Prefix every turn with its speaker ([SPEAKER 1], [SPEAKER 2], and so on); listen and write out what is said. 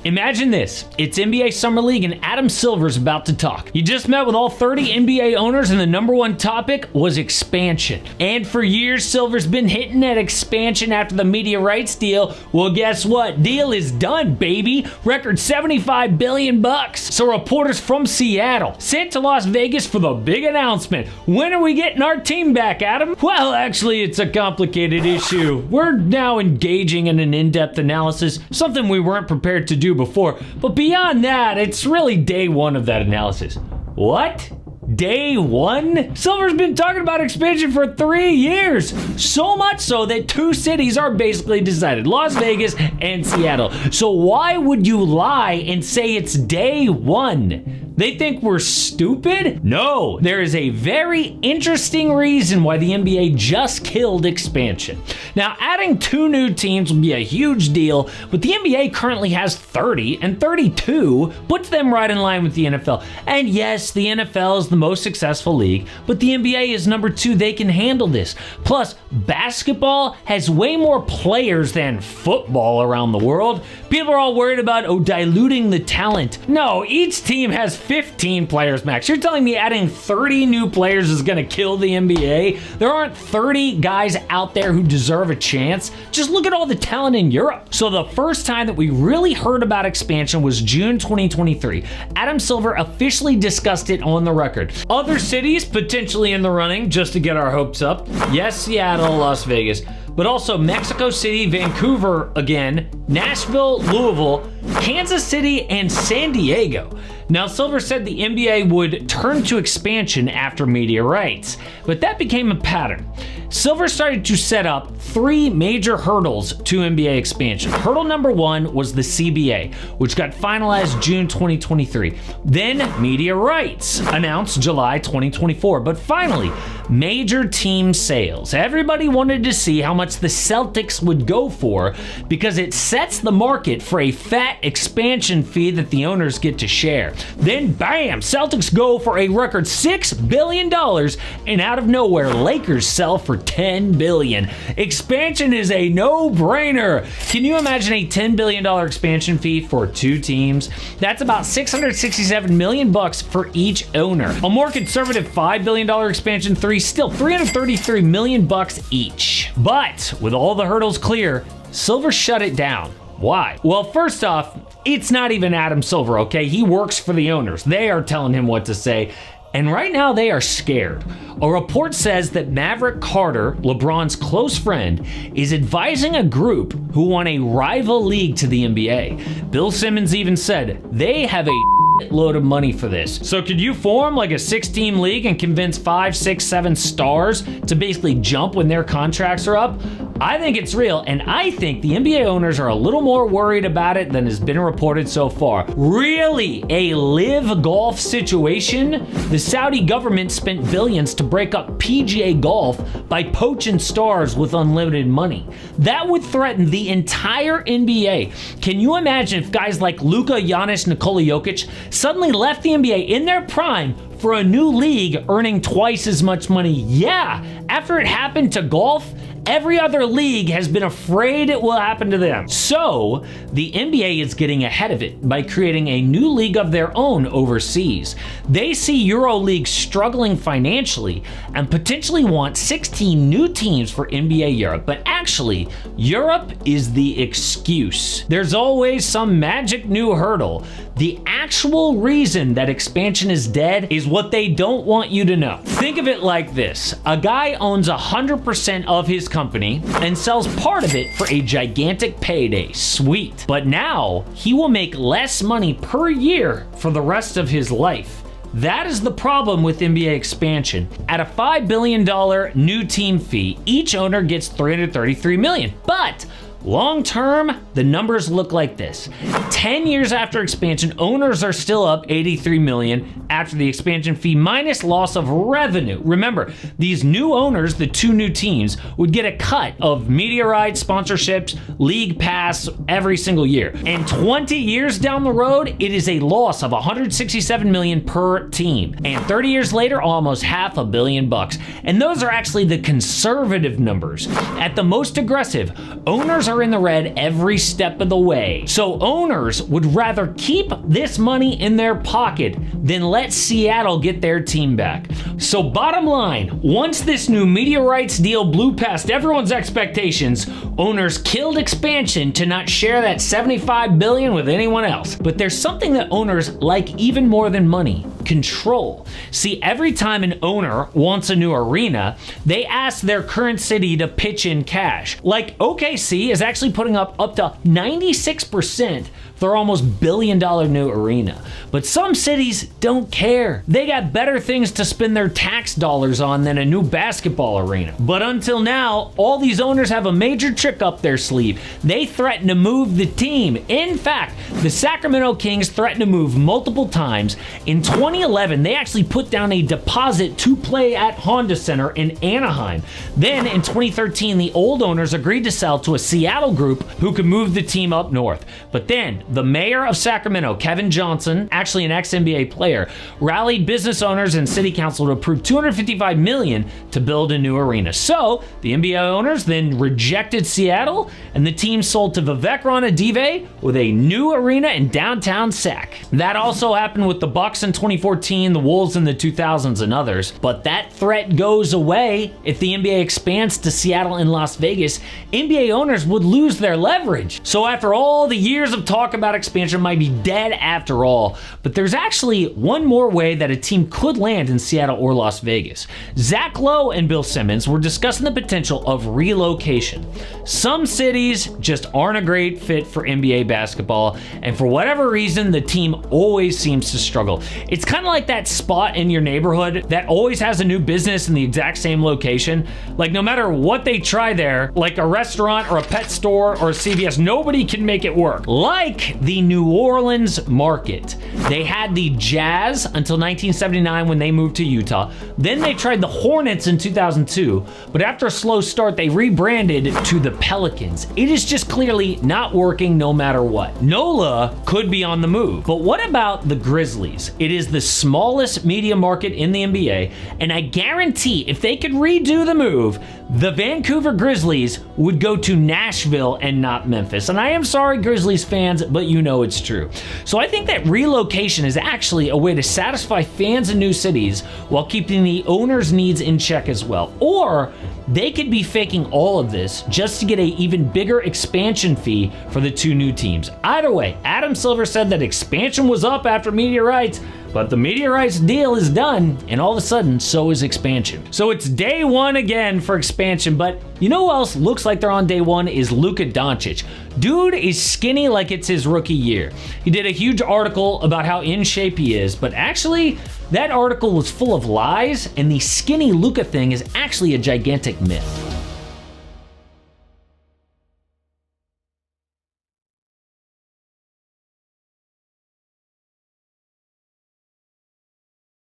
[SPEAKER 1] Imagine this. It's NBA Summer League and Adam Silver's about to talk. He just met with all 30 NBA owners and the number one topic was expansion. And for years, Silver's been hitting at expansion after the media rights deal. Well, guess what? Deal is done, baby. Record $75 billion. So reporters from Seattle sent to Las Vegas for the big announcement. When are we getting our team back, Adam? Well, actually, it's a complicated issue. We're now engaging in an in-depth analysis, something we weren't prepared to do before. But beyond that, it's really day one of that analysis. What? Day one? Silver's been talking about expansion for 3 years. So much so that 2 cities are basically decided, Las Vegas and Seattle. So why would you lie and say it's day one? They think we're stupid? No, there is a very interesting reason why the NBA just killed expansion. Now, adding 2 new teams will be a huge deal, but the NBA currently has 30, and 32 puts them right in line with the NFL. And yes, the NFL is the most successful league, but the NBA is number 2. They can handle this. Plus, basketball has way more players than football around the world. People are all worried about, diluting the talent. No, each team has 15 players max. You're telling me adding 30 new players is going to kill the NBA? There aren't 30 guys out there who deserve a chance. Just look at all the talent in Europe. So the first time that we really heard about expansion was June 2023. Adam Silver officially discussed it on the record. Other cities potentially in the running, just to get our hopes up. Yes, Seattle, Las Vegas, but also Mexico City, Vancouver again, Nashville, Louisville, Kansas City, and San Diego. Now, Silver said the NBA would turn to expansion after media rights, but that became a pattern. Silver started to set up 3 major hurdles to NBA expansion. Hurdle number 1 was the CBA, which got finalized June 2023. Then media rights, announced July 2024. But finally, major team sales. Everybody wanted to see how much the Celtics would go for because it sets the market for a fat expansion fee that the owners get to share. Then bam, Celtics go for a record $6 billion, and out of nowhere, Lakers sell for $10 billion. Expansion is a no-brainer. Can you imagine a $10 billion expansion fee for 2 teams? That's about $667 million for each owner. A more conservative $5 billion expansion fee, still $333 million each. But with all the hurdles clear, Silver shut it down. Why? Well, first off, it's not even Adam Silver, okay? He works for the owners. They are telling him what to say. And right now they are scared. A report says that Maverick Carter, LeBron's close friend, is advising a group who want a rival league to the NBA. Bill Simmons even said they have a load of money for this. So could you form like a 6-team league and convince 5, 6, 7 stars to basically jump when their contracts are up? I think it's real, and I think the NBA owners are a little more worried about it than has been reported so far. Really, a live golf situation? The Saudi government spent billions to break up PGA golf by poaching stars with unlimited money. That would threaten the entire NBA. Can you imagine if guys like Luka, Giannis, Nikola Jokic suddenly left the NBA in their prime for a new league earning twice as much money? Yeah, after it happened to golf, every other league has been afraid it will happen to them. So, the NBA is getting ahead of it by creating a new league of their own overseas. They see EuroLeague struggling financially and potentially want 16 new teams for NBA Europe. But actually, Europe is the excuse. There's always some magic new hurdle. The actual reason that expansion is dead is what they don't want you to know. Think of it like this. A guy owns 100% of his company and sells part of it for a gigantic payday. Sweet. But now he will make less money per year for the rest of his life. That is the problem with NBA expansion. At a $5 billion new team fee, each owner gets $333 million. But long term, the numbers look like this. 10 years after expansion, owners are still up $83 million after the expansion fee minus loss of revenue. Remember, these new owners, the 2 new teams, would get a cut of media rights, sponsorships, league pass every single year. And 20 years down the road, it is a loss of $167 million per team. And 30 years later, almost $500 million. And those are actually the conservative numbers. At the most aggressive, owners are in the red every step of the way. So owners would rather keep this money in their pocket than let Seattle get their team back. So bottom line, once this new media rights deal blew past everyone's expectations, owners killed expansion to not share that $75 billion with anyone else. But there's something that owners like even more than money: control. See, every time an owner wants a new arena, they ask their current city to pitch in cash. Like OKC is actually putting up to 96% for their almost billion-dollar new arena. But some cities don't care. They got better things to spend their tax dollars on than a new basketball arena. But until now, all these owners have a major trick up their sleeve. They threaten to move the team. In fact, the Sacramento Kings threatened to move multiple times. In 2011, they actually put down a deposit to play at Honda Center in Anaheim. Then in 2013, the old owners agreed to sell to a Seattle group who could move the team up north. But then the mayor of Sacramento, Kevin Johnson, actually an ex-NBA player, rallied business owners and city council to approve $255 million to build a new arena. So the NBA owners then rejected Seattle, and the team sold to Vivek Ranadive with a new arena in downtown Sac. That also happened with the Bucks in 2014, the Wolves in the 2000s, and others. But that threat goes away if the NBA expands to Seattle and Las Vegas. NBA owners would lose their leverage. So after all the years of talk about expansion might be dead after all, but there's actually one more way that a team could land in Seattle or Las Vegas. Zach Lowe and Bill Simmons were discussing the potential of relocation. Some cities just aren't a great fit for NBA basketball, and for whatever reason, the team always seems to struggle. It's kind of like that spot in your neighborhood that always has a new business in the exact same location. Like no matter what they try there, like a restaurant or a pet store or a CVS, nobody can make it work. Like the New Orleans market. They had the Jazz until 1979 when they moved to Utah. Then they tried the Hornets in 2002, but after a slow start, they rebranded to the Pelicans. It is just clearly not working no matter what. NOLA could be on the move, but what about the Grizzlies? It is the smallest media market in the NBA, and I guarantee if they could redo the move, the Vancouver Grizzlies would go to Nashville and not Memphis. And I am sorry, Grizzlies fans, but you know it's true. So I think that relocation is actually a way to satisfy fans in new cities while keeping the owners' needs in check as well. Or they could be faking all of this just to get an even bigger expansion fee for the two new teams. Either way, Adam Silver said that expansion was up after media rights, but the media rights deal is done, and all of a sudden, so is expansion. So it's day one again for expansion, but you know who else looks like they're on day one is Luka Doncic. Dude is skinny like it's his rookie year. He did a huge article about how in shape he is, but actually, that article was full of lies, and the skinny Luka thing is actually a gigantic myth.